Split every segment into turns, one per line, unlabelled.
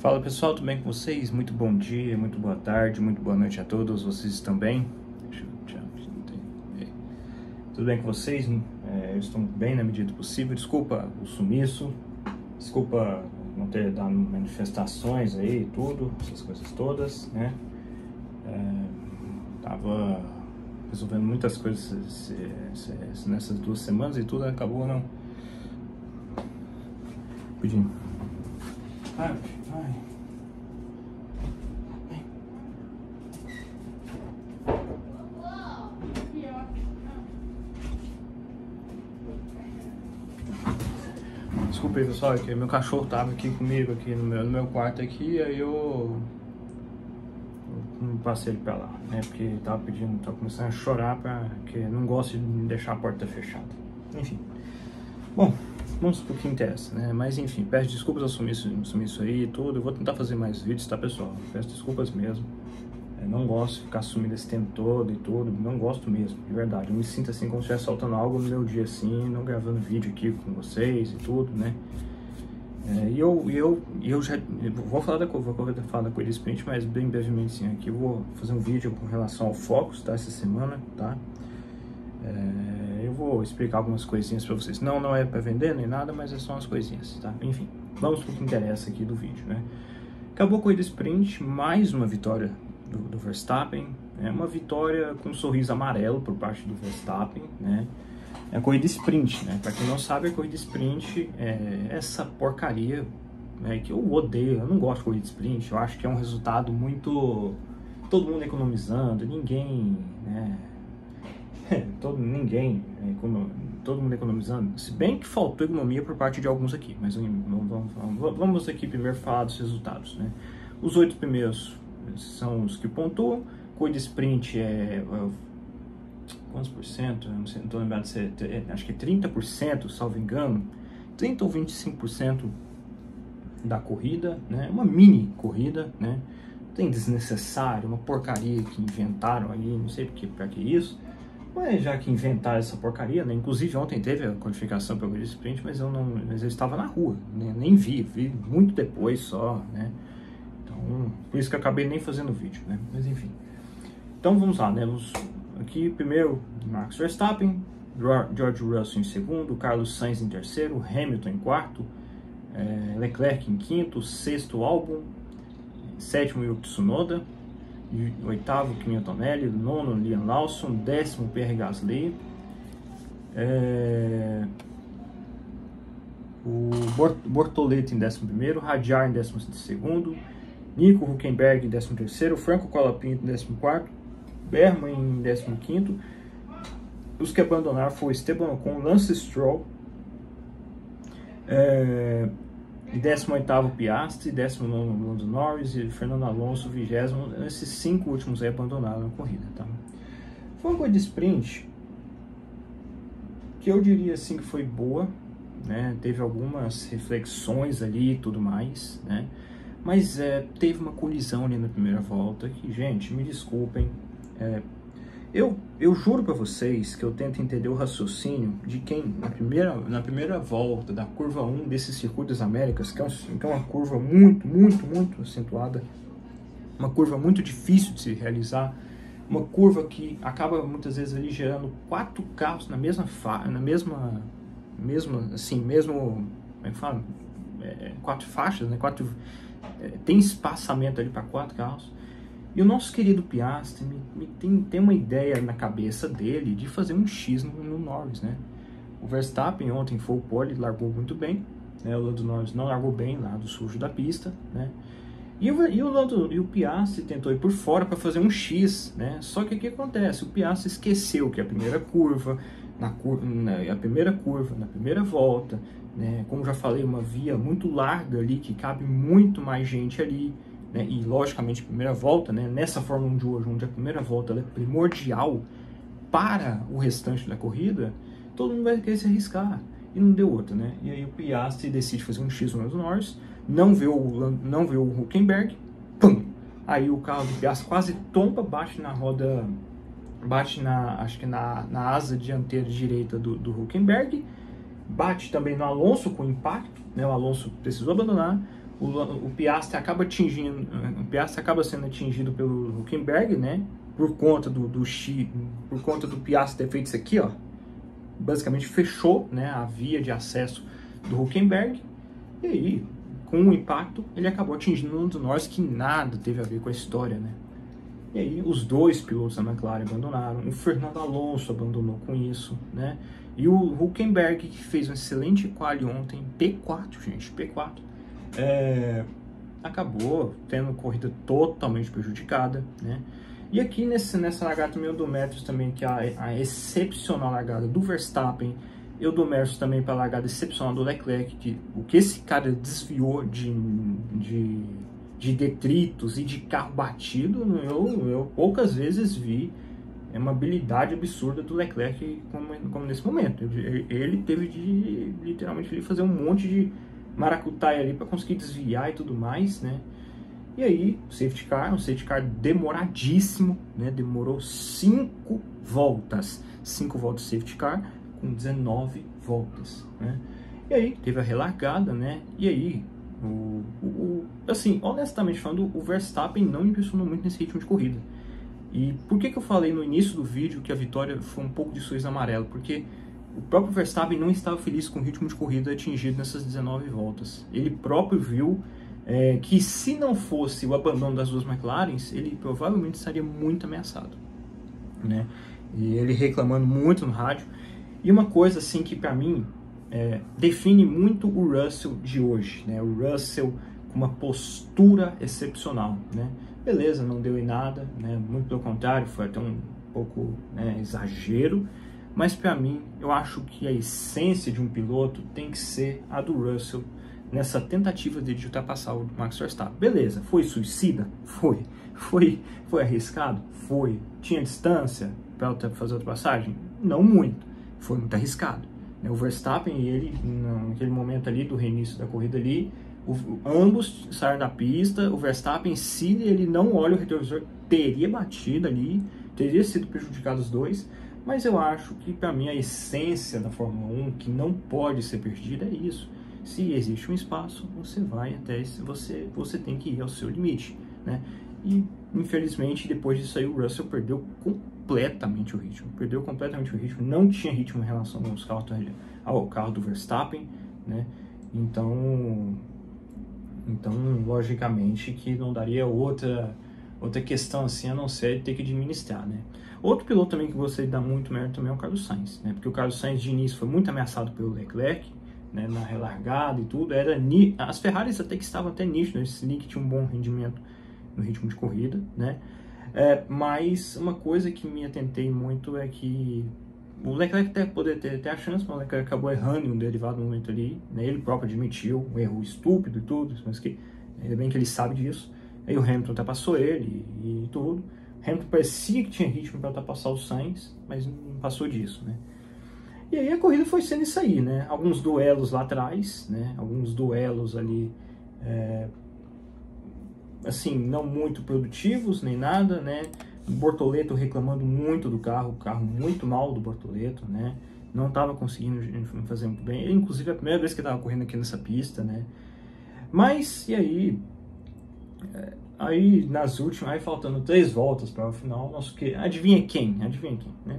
Fala pessoal, tudo bem com vocês? Muito bom dia, muito boa tarde, muito boa noite a todos. Vocês estão bem? Tudo bem com vocês? Eu estou bem na medida do possível. Desculpa o sumiço, desculpa não ter dado manifestações aí, tudo, essas coisas todas, né? Tava resolvendo muitas coisas nessas 2 semanas e tudo acabou não pedindo. Ai. Desculpa aí, pessoal, que meu cachorro tava aqui comigo, aqui no meu quarto aqui, aí eu não passei ele pra lá, né, porque ele tava começando a chorar, porque não gosta de deixar a porta fechada. Enfim, bom, vamos pro que interessa, né, mas enfim, peço desculpas ao sumiço aí e tudo, eu vou tentar fazer mais vídeos, tá, pessoal? Peço desculpas mesmo. Não gosto de ficar sumindo esse tempo todo e tudo, não gosto mesmo, de verdade. Eu me sinto assim como se estivesse soltando algo no meu dia assim, não gravando vídeo aqui com vocês e tudo, né? Eu já vou falar da Corrida Sprint, mas bem brevemente sim. Aqui eu vou fazer um vídeo com relação ao Focus, tá? Essa semana, tá? Eu vou explicar algumas coisinhas pra vocês. Não é pra vender nem nada, mas é só umas coisinhas, tá? Enfim, vamos pro que interessa aqui do vídeo, né? Acabou a Corrida Sprint, mais uma vitória do Verstappen, uma vitória com um sorriso amarelo por parte do Verstappen, né? É a corrida sprint, né? Para quem não sabe, a corrida sprint é essa porcaria, né, que eu odeio. Eu não gosto de corrida sprint. Eu acho que é um resultado muito, todo mundo economizando, ninguém, né? todo mundo economizando. Se bem que faltou economia por parte de alguns aqui, mas vamos aqui primeiro falar dos resultados, né? Os 8 primeiros são os que pontuam. Corrida sprint quantos por cento? Eu não estou lembrado de ser, acho que é 30%, salvo engano, 30 ou 25% da corrida, né? Uma mini corrida, né? Tem desnecessário, uma porcaria que inventaram aí, não sei para que isso, mas já que inventaram essa porcaria, né? Inclusive ontem teve a qualificação para a corrida sprint, mas eu estava na rua, né? Nem vi muito depois só, né? Por isso que eu acabei nem fazendo vídeo, né? Mas enfim. Então vamos lá, né? Aqui primeiro Max Verstappen, George Russell em segundo, Carlos Sainz em terceiro, Hamilton em quarto, Leclerc em quinto, sexto Albon, sétimo Yuki Tsunoda, oitavo Kimi Antonelli, nono Liam Lawson, décimo Pierre Gasly, o Bortoleto em 11º, Hadjar em 12º, Nico Hülkenberg em 13º, Franco Colapinto em 14º, Berman em 15º. Os que abandonaram foram Esteban Ocon, Lance Stroll, em 18º Piastri, 19º Lando Norris e Fernando Alonso, 20º. Esses 5 últimos aí abandonaram a corrida, tá? Foi uma corrida de sprint que eu diria assim que foi boa, né? Teve algumas reflexões ali e tudo mais, né? Mas teve uma colisão ali na primeira volta que, gente, me desculpem, eu juro pra vocês que eu tento entender o raciocínio de quem, na primeira volta da curva 1 desse Circuito das Américas, que é uma curva muito acentuada, uma curva muito difícil de se realizar, uma curva que acaba muitas vezes ali gerando 4 carros na mesma como é que fala? 4 faixas, né? Tem espaçamento ali para 4 carros. E o nosso querido Piastri tem uma ideia na cabeça dele de fazer um X no Norris, né? O Verstappen ontem foi o pole, largou muito bem, né? O Lando Norris não largou bem lá do sujo da pista, né? E o Piastri tentou ir por fora para fazer um X, né? Só que o que acontece? O Piastri esqueceu que a primeira curva, na primeira volta, né? Como já falei, uma via muito larga ali, que cabe muito mais gente ali, né? E logicamente primeira volta, né? Nessa Fórmula 1 de hoje, onde a primeira volta ela é primordial para o restante da corrida, todo mundo vai querer se arriscar. E não deu outra, né? E aí o Piastri decide fazer um X no Lando Norris, não vê o Hülkenberg, pum! Aí o carro do Piastri quase tomba, bate na roda, acho que na asa dianteira direita do Hülkenberg, bate também no Alonso com impacto, né? O Alonso precisou abandonar. o Piastri acaba atingindo, o Piastri acaba sendo atingido pelo Hülkenberg, né? Por conta por conta do Piastri ter feito isso aqui, ó, basicamente fechou, né, a via de acesso do Hülkenberg, e aí, com o impacto, ele acabou atingindo um dos Norris que nada teve a ver com a história, né? E aí, os dois pilotos da McLaren abandonaram, o Fernando Alonso abandonou com isso, né? E o Hülkenberg, que fez um excelente quali ontem, P4, gente, P4, acabou tendo corrida totalmente prejudicada, né? E aqui nessa largada também eu dou méritos também, que a excepcional largada do Verstappen, eu dou méritos também para a largada excepcional do Leclerc, que o que esse cara desviou de detritos e de carro batido, eu poucas vezes vi uma habilidade absurda do Leclerc como nesse momento. Ele teve de literalmente fazer um monte de maracutaia ali para conseguir desviar e tudo mais, né? E aí, um safety car demoradíssimo, né? Demorou 5 voltas de safety car com 19 voltas, né? E aí, teve a relargada, né? E aí, assim, honestamente falando, o Verstappen não me impressionou muito nesse ritmo de corrida. E por que eu falei no início do vídeo que a vitória foi um pouco de sorriso amarelo? Porque o próprio Verstappen não estava feliz com o ritmo de corrida atingido nessas 19 voltas. Ele próprio viu que se não fosse o abandono das duas McLarens, ele provavelmente estaria muito ameaçado, né? E ele reclamando muito no rádio. E uma coisa assim que para mim define muito o Russell de hoje, né? O Russell com uma postura excepcional, né? Beleza, não deu em nada, né? Muito pelo contrário, foi até um pouco, né, exagero. Mas para mim, eu acho que a essência de um piloto tem que ser a do Russell nessa tentativa de ultrapassar o Max Verstappen. Beleza, foi suicida? Foi. Foi arriscado? Foi. Tinha distância para fazer a ultrapassagem? Não muito. Foi muito arriscado. O Verstappen e ele, naquele momento ali do reinício da corrida ali, ambos saíram da pista. O Verstappen, se ele não olha o retrovisor, teria batido ali, teria sido prejudicado os dois. Mas eu acho que, para mim, a essência da Fórmula 1, que não pode ser perdida, é isso. Se existe um espaço, você vai até esse, você tem que ir ao seu limite, né? E, infelizmente, depois disso aí, o Russell perdeu completamente o ritmo. Não tinha ritmo em relação ao carro do Verstappen, né? Então, logicamente, que não daria outra questão assim, a não ser ter que administrar, né? Outro piloto também que você dá muito mérito também é o Carlos Sainz, né? Porque o Carlos Sainz de início foi muito ameaçado pelo Leclerc, né? Na relargada e tudo, as Ferraris até que estavam até nítidas, esse Slick tinha um bom rendimento no ritmo de corrida, né? Mas uma coisa que me atentei muito é que o Leclerc até poderia ter a chance, mas o Leclerc acabou errando em um derivado momento ali, né? Ele próprio admitiu um erro estúpido e tudo, mas que ainda bem que ele sabe disso. Aí o Hamilton ultrapassou ele e tudo. O Hamilton parecia que tinha ritmo para ultrapassar o Sainz, mas não passou disso, né? E aí a corrida foi sendo isso aí, né? Alguns duelos lá atrás, né? Alguns duelos ali, assim, não muito produtivos nem nada, né? O Bortoleto reclamando muito do carro, o carro muito mal do Bortoleto, né? Não estava conseguindo fazer muito bem. Ele, inclusive, é a primeira vez que estava correndo aqui nessa pista, né? Mas, e aí? Aí, nas últimas, aí faltando 3 voltas para o final, nosso que adivinha quem? Né?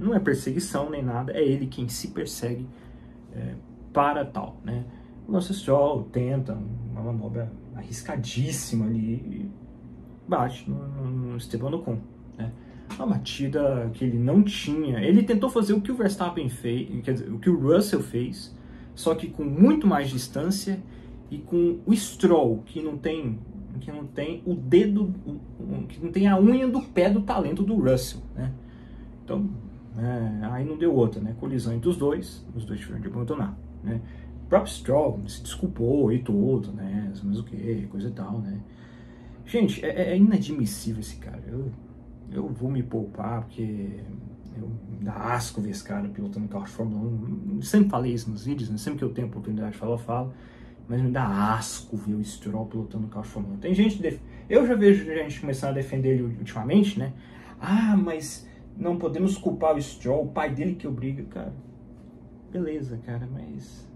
Não é perseguição nem nada, é ele quem se persegue para tal, né? O Lance Stroll tenta uma manobra arriscadíssima ali e bate no Esteban Ocon, né? Uma batida que ele não tinha. Ele tentou fazer o que o Verstappen fez, quer dizer, o que o Russell fez, só que com muito mais distância e com o Stroll, que não tem o dedo, que não tem a unha do pé do talento do Russell, né? Então, aí não deu outra, né? Colisão entre os dois tiveram de abandonar, né? O próprio Stroll se desculpou e tudo, né? Mas o que, coisa e tal, né? Gente, é inadmissível esse cara. Eu vou me poupar porque me dá asco ver esse cara pilotando carro de Fórmula 1. Eu sempre falei isso nos vídeos, né? Sempre que eu tenho a oportunidade de falar, eu falo. Mas me dá asco ver o Stroll pilotando carro de Fórmula 1. Tem gente, eu já vejo gente começando a defender ele ultimamente, né? Ah, mas não podemos culpar o Stroll, o pai dele que obriga, cara. Beleza, cara, mas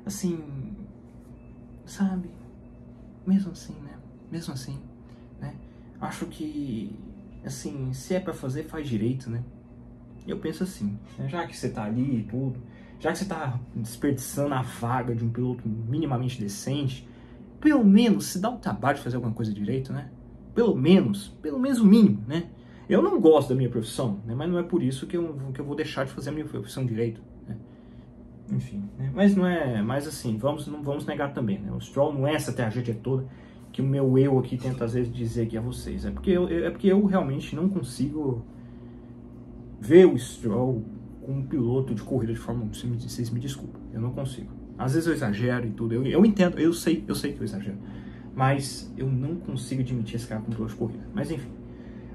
assim, sabe? mesmo assim, né? Mesmo assim, né? Acho que, assim, se é pra fazer, faz direito, né? Eu penso assim, né? Já que você tá ali e tudo, já que você tá desperdiçando a vaga de um piloto minimamente decente, pelo menos se dá o trabalho de fazer alguma coisa direito, né? Pelo menos o mínimo, né? Eu não gosto da minha profissão, né? Mas não é por isso que eu vou deixar de fazer a minha profissão direito, né? Enfim, né? Mas não é, mas assim, não vamos negar também, né? O Stroll não é essa tragédia toda que o meu eu aqui tenta às vezes dizer aqui a vocês. É porque eu realmente não consigo ver o Stroll como um piloto de corrida de Fórmula 1. Vocês me desculpem, eu não consigo. Às vezes eu exagero e tudo, eu entendo, eu sei que eu exagero. Mas eu não consigo admitir esse cara como piloto de corrida. Mas enfim.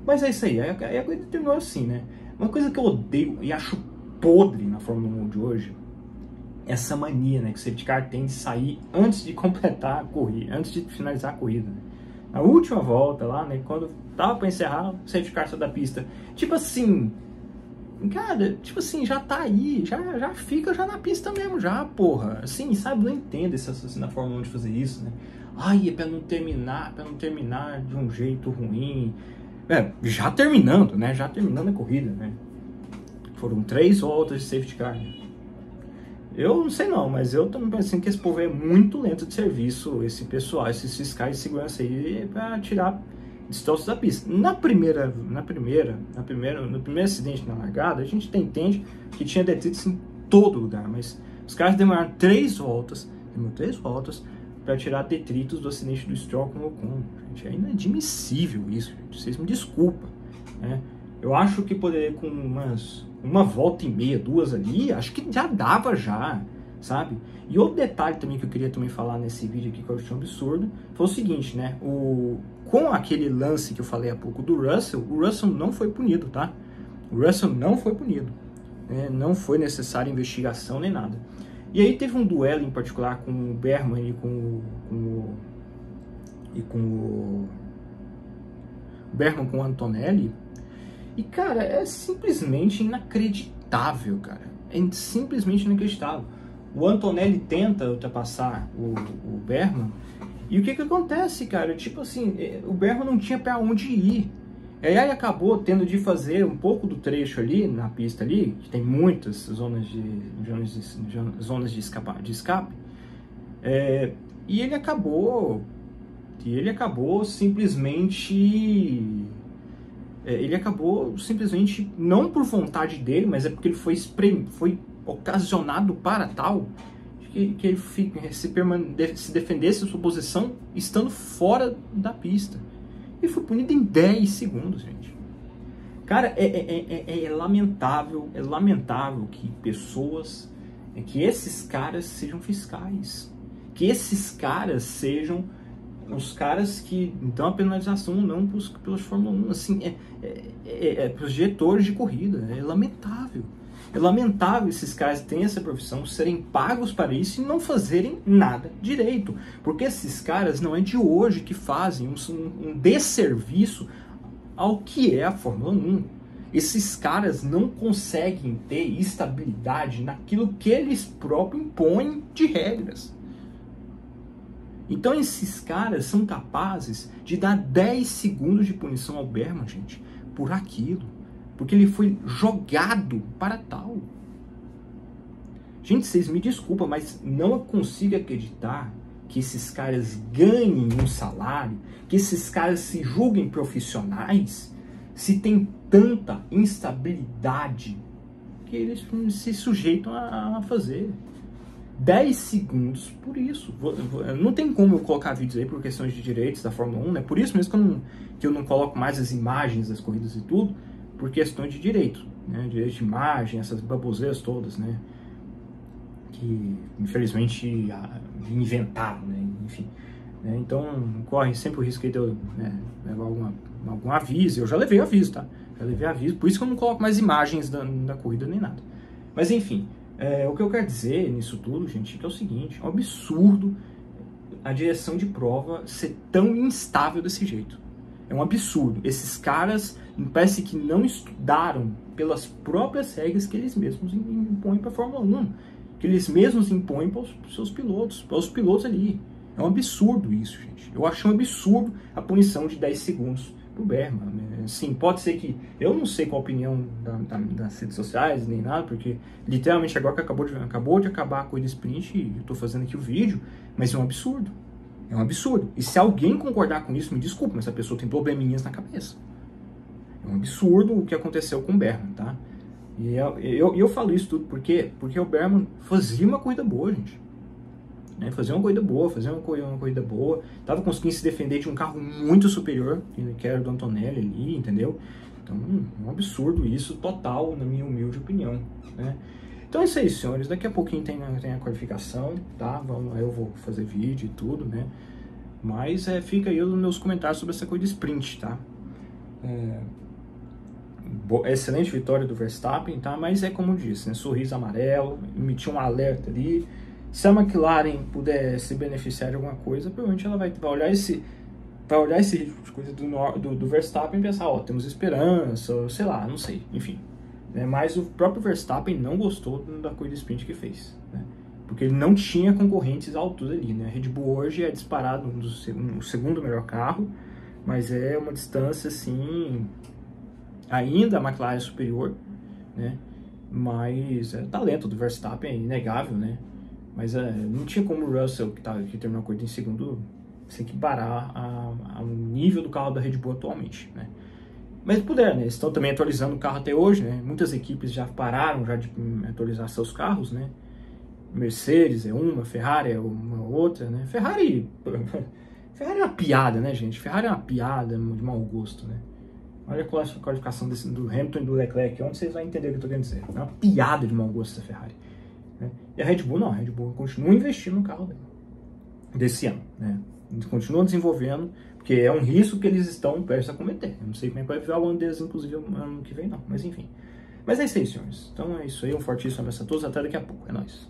Mas é isso aí, a coisa terminou assim, né? Uma coisa que eu odeio e acho podre na Fórmula 1 de hoje, essa mania, né, que o safety car tem de sair antes de completar a corrida, antes de finalizar a corrida. Né? Na última volta lá, né, quando tava para encerrar, o safety car saiu da pista. Tipo assim, cara, tipo assim, já tá aí, já fica já na pista mesmo, já, porra. Assim, sabe, não entendo esse assassino da Fórmula 1 de fazer isso, né? Ai, é pra não terminar de um jeito ruim. Já terminando, né? Já terminando a corrida, né? Foram 3 voltas de safety car, né? Eu não sei não, mas eu também pensando que esse povo é muito lento de serviço, esse pessoal, esses fiscais de segurança aí, para tirar destroços da pista. No primeiro acidente na largada, a gente entende que tinha detritos em todo lugar, mas os caras demoraram 3 voltas para tirar detritos do acidente do Stroll com o Ocon. Gente, é inadmissível isso, gente. Vocês me desculpem, né? Eu acho que poderia com uma volta e meia, 2 ali, acho que já dava já, sabe? E outro detalhe também que eu queria também falar nesse vídeo aqui, que eu achei um absurdo, foi o seguinte, né? Com aquele lance que eu falei há pouco do Russell, o Russell não foi punido, tá? O Russell não foi punido, né? Não foi necessária investigação nem nada. E aí teve um duelo em particular com o Bergman e com o Bergman com o Antonelli. E, cara, é simplesmente inacreditável, cara. É simplesmente inacreditável. O Antonelli tenta ultrapassar o Bergman. E o que acontece, cara? Tipo assim, o Bergman não tinha pra onde ir. E aí acabou tendo de fazer um pouco do trecho ali, na pista ali, que tem muitas zonas de escape. E ele acabou simplesmente... Ele acabou simplesmente, não por vontade dele, mas é porque ele foi ocasionado para tal, que ele se defendesse da sua posição estando fora da pista. E foi punido em 10 segundos, gente. Cara, é lamentável que que esses caras sejam fiscais. Que esses caras sejam os caras que dão a penalização não pelos Fórmula 1, assim, pelos diretores de corrida. É lamentável. É lamentável esses caras que têm essa profissão serem pagos para isso e não fazerem nada direito. Porque esses caras não é de hoje que fazem um desserviço ao que é a Fórmula 1. Esses caras não conseguem ter estabilidade naquilo que eles próprios impõem de regras. Então esses caras são capazes de dar 10 segundos de punição ao Bergman, gente, por aquilo. Porque ele foi jogado para tal. Gente, vocês me desculpam, mas não consigo acreditar que esses caras ganhem um salário, que esses caras se julguem profissionais, se tem tanta instabilidade que eles se sujeitam a fazer. 10 segundos por isso. Não tem como eu colocar vídeos aí por questões de direitos da Fórmula 1, né? Por isso mesmo que eu não coloco mais as imagens das corridas e tudo, por questões de direito, né? Direito de imagem, essas baboseiras todas, né? Que infelizmente inventaram, né? Enfim. Né? Então corre sempre o risco de eu levar algum aviso. Eu já levei aviso, tá? Já levei aviso, por isso que eu não coloco mais imagens da corrida nem nada. Mas enfim. O que eu quero dizer nisso tudo, gente, que é o seguinte: é um absurdo a direção de prova ser tão instável desse jeito. É um absurdo. Esses caras parece que não estudaram pelas próprias regras que eles mesmos impõem para a Fórmula 1, que eles mesmos impõem para os seus pilotos, para os pilotos ali. É um absurdo isso, gente. Eu acho um absurdo a punição de 10 segundos pro Bergman, né? Sim, pode ser que... Eu não sei qual a opinião das redes sociais, nem nada, porque literalmente agora que acabou de acabar a corrida sprint, e eu tô fazendo aqui o vídeo, mas é um absurdo. É um absurdo. E se alguém concordar com isso, me desculpe, mas essa pessoa tem probleminhas na cabeça. É um absurdo o que aconteceu com o Bergman, tá? E eu falo isso tudo porque o Bergman fazia uma corrida boa, gente. Né? Fazia uma corrida boa, tava conseguindo se defender de um carro muito superior, que era o do Antonelli ali, entendeu? Então, é um absurdo isso, total, na minha humilde opinião, né? Então é isso aí, senhores, daqui a pouquinho tem a qualificação, tá? Eu vou fazer vídeo e tudo, né? Mas fica aí os meus comentários sobre essa corrida sprint, tá? Excelente vitória do Verstappen, tá? Mas é como eu disse, né? Sorriso amarelo, emitiu um alerta ali. Se a McLaren puder se beneficiar de alguma coisa, provavelmente ela vai olhar esse ritmo de coisa do Verstappen e pensar, ó, temos esperança, ou sei lá, não sei, enfim. Né? Mas o próprio Verstappen não gostou da corrida sprint que fez, né? Porque ele não tinha concorrentes altos ali, né? A Red Bull hoje é disparado o segundo melhor carro, mas é uma distância, assim, ainda a McLaren é superior, né? Mas o talento do Verstappen é inegável, né? Mas não tinha como o Russell, que terminou a corrida em segundo, se equiparar ao nível do carro da Red Bull atualmente, né? Mas puder, né? Eles estão também atualizando o carro até hoje, né? Muitas equipes já pararam de atualizar seus carros, né? Mercedes é uma, Ferrari é uma outra, né? Ferrari é uma piada, né, gente? Ferrari é uma piada de mau gosto, né? Olha a qualificação do Hamilton e do Leclerc, onde vocês vão entender o que eu estou querendo dizer. É uma piada de mau gosto essa Ferrari. Né? E a Red Bull não, a Red Bull continua investindo no carro desse ano, né? Eles continuam desenvolvendo, porque é um risco que eles estão prestes a cometer. Eu não sei como é que vai virar o ano deles, inclusive, ano que vem não, mas enfim. Mas é isso aí, senhores. Então é isso aí, um fortíssimo abraço a todos, até daqui a pouco, é nóis.